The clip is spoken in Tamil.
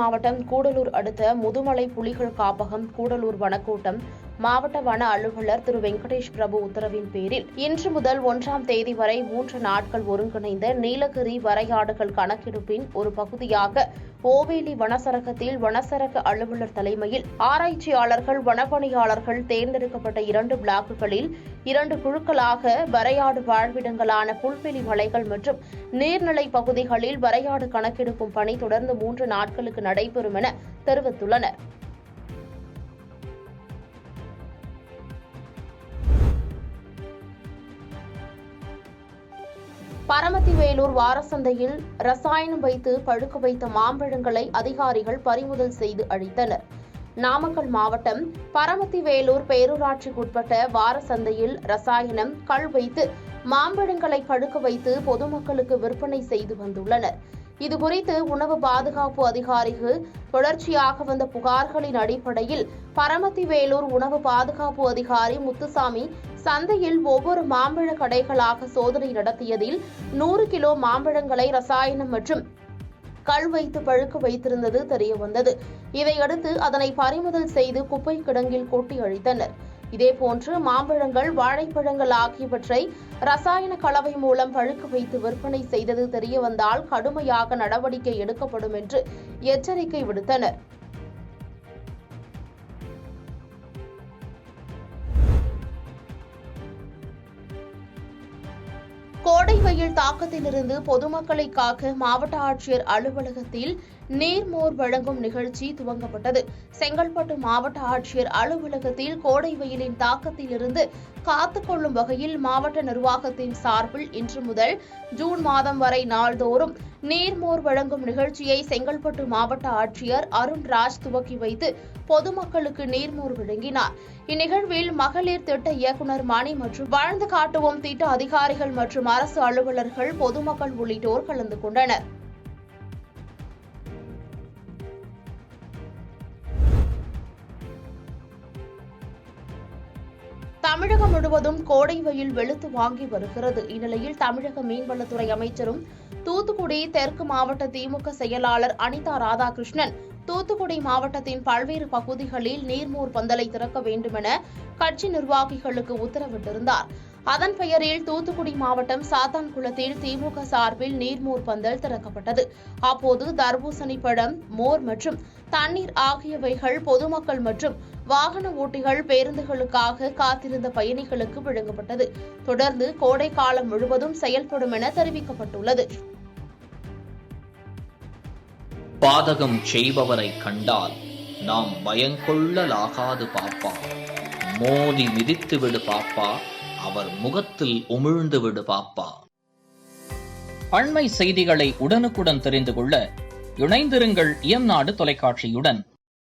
மாவட்டம் கூடலூர் அடுத்த முதுமலை புலிகள் காப்பகம் கூடலூர் வனக்கூட்டம் மாவட்ட வன அலுவலர் திரு வெங்கடேஷ் பிரபு உத்தரவின் பேரில் இன்று முதல் 1ஆம் தேதி வரை 3 நாட்கள் ஒருங்கிணைந்த நீலகிரி வரையாடுகள் கணக்கெடுப்பின் ஒரு பகுதியாக ஓவேலி வனச்சரகத்தில் வனச்சரக அலுவலர் தலைமையில் ஆராய்ச்சியாளர்கள் வனப்பணியாளர்கள் தேர்ந்தெடுக்கப்பட்ட 2 பிளாக்குகளில் 2 குழுக்களாக வரையாடு வாழ்விடங்களான புல்வெளி மலைகள் மற்றும் நீர்நிலை பகுதிகளில் வரையாடு கணக்கெடுக்கும் பணி தொடர்ந்து 3 நாட்களுக்கு நடைபெறும் என தெரிவித்துள்ளனர். பரமத்திவேலூர் வாரசந்தையில் ரசாயனம் வைத்து பழுக்க வைத்த மாம்பழங்களை அதிகாரிகள் பறிமுதல் செய்து அழித்தனர். நாமக்கல் மாவட்டம் பரமத்திவேலூர் பேரூராட்சிக்குட்பட்ட வாரசந்தையில் ரசாயனம் கள் வைத்து மாம்பழங்களை பழுக்க வைத்து பொதுமக்களுக்கு விற்பனை செய்து வந்துள்ளனர். இதுகுறித்து உணவு பாதுகாப்பு அதிகாரிகள் தொடர்ச்சியாக வந்த புகார்களின் அடிப்படையில் பரமத்திவேலூர் உணவு பாதுகாப்பு அதிகாரி முத்துசாமி சந்தையில் ஒவ்வொரு மாம்பழ கடைகளாக சோதனை நடத்தியதில் 100 கிலோ மாம்பழங்களை ரசாயனம் மற்றும் கள் வைத்து பழுக்க வைத்திருந்தது தெரியவந்தது. இதையடுத்து அதனை பறிமுதல் செய்து குப்பை கிடங்கில் கொட்டி அழித்தனர். இதேபோன்று மாம்பழங்கள் வாழைப்பழங்கள் ஆகியவற்றை ரசாயன கலவை மூலம் பழுக்க வைத்து விற்பனை செய்தது தெரியவந்தால் கடுமையாக நடவடிக்கை எடுக்கப்படும் என்று எச்சரிக்கை விடுத்தனர். கோடை வெயில் தாக்கத்திலிருந்து பொதுமக்களை காக்க மாவட்ட ஆட்சியர் அலுவலகத்தில் நீர்மோர் வழங்கும் நிகழ்ச்சி துவங்கப்பட்டது. செங்கல்பட்டு மாவட்ட ஆட்சியர் அலுவலகத்தில் கோடை வெயிலின் தாக்கத்திலிருந்து காத்துக்கொள்ளும் வகையில் மாவட்ட நிர்வாகத்தின் சார்பில் இன்று முதல் ஜூன் மாதம் வரை நாள்தோறும் நீர்மோர் வழங்கும் நிகழ்ச்சியை செங்கல்பட்டு மாவட்ட ஆட்சியர் அருண்ராஜ் துவக்கி வைத்து பொதுமக்களுக்கு நீர்மோர் வழங்கினார். இந்நிகழ்வில் மகளிர் திட்ட இயக்குநர் மணி மற்றும் வாழ்ந்து காட்டுவோம் திட்ட அதிகாரிகள் மற்றும் அரசு அலுவலர்கள் பொதுமக்கள் உள்ளிட்டோர் கலந்து கொண்டனர். தமிழகம் முழுவதும் கோடை வெயில் வெளுத்து வாங்கி வருகிறது. இந்நிலையில் தமிழக மீன்வளத்துறை அமைச்சரும் தூத்துக்குடி தெற்கு மாவட்ட திமுக செயலாளர் அனிதா ராதாகிருஷ்ணன் தூத்துக்குடி மாவட்டத்தின் பல்வேறு பகுதிகளில் நீர்மோர் பந்தலை திறக்க வேண்டுமென கட்சி நிர்வாகிகளுக்கு உத்தரவிட்டிருந்தார். அதன் பெயரில் தூத்துக்குடி மாவட்டம் சாத்தான்குளத்தில் திமுக சார்பில் நீர்மோர் பந்தல் திறக்கப்பட்டது. அப்போது தர்பூசணி பழம், மோர் மற்றும் தண்ணீர் ஆகியவைகள் பொதுமக்கள் மற்றும் வாகன ஓட்டிகள் பேருந்துகளுக்காக காத்திருந்த பயணிகளுக்கு வழங்கப்பட்டது. தொடர்ந்து கோடை காலம் முழுவதும் செயல்படும் என தெரிவிக்கப்பட்டுள்ளது. பாதகம் செய்பவரை கண்டால் நாம் பயங்கொள்ளலாகாது பாப்பா, மோதி மிதித்து விடு பாப்பா, அவர் முகத்தில் உமிழ்ந்து விடு பாப்பா. அண்மை செய்திகளை உடனுக்குடன் தெரிந்து கொள்ள இணைந்திருங்கள் இயம்நாடு தொலைக்காட்சியுடன்.